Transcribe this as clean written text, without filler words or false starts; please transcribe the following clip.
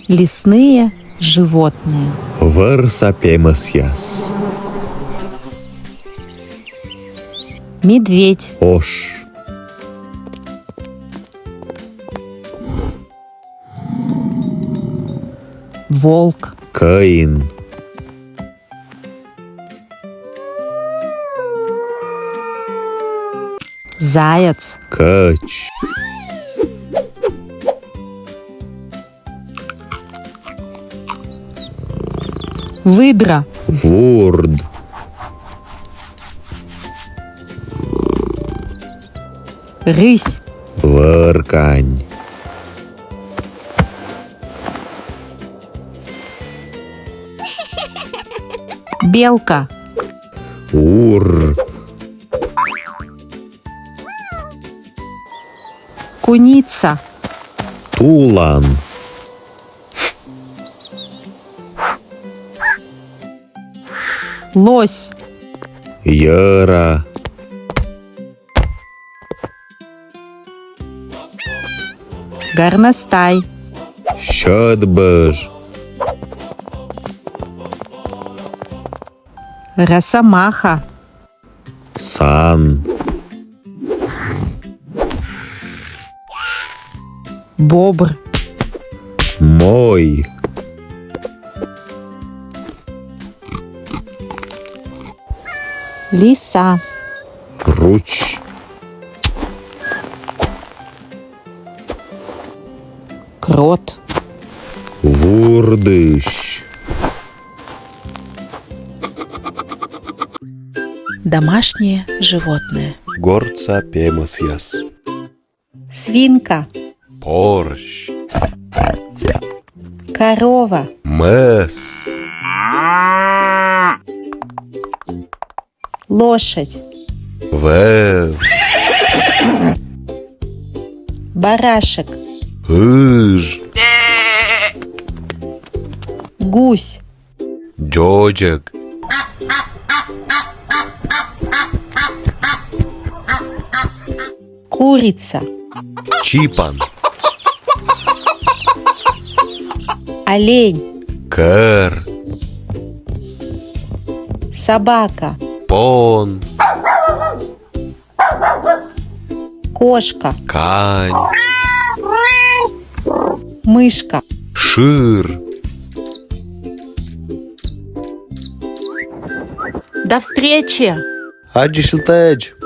Лесные животные. Вăr sapiemas jas. Медведь. Oș. Волк. Căin. Заяц. Căci. Выдра. Vurd. Рысь. Vărcani. Белка. Ur. Куница. Tulan. Лось. Iăra. Горностай. Șădbăj. Росомаха. San. Бобр. Moi. Лиса. Ruci. Крот. Vurdâș. Домашние животные. Горца пемас яс. Свинка. Порш. Корова. Мэс. Лошадь. Вэв. Барашек. Ыж. Гусь. Джоджек. Курица. Чипан. Олень. Кэр. Собака. Пон. Кошка. Кань. Мышка. Шир. До встречи! Аджи шилтедж.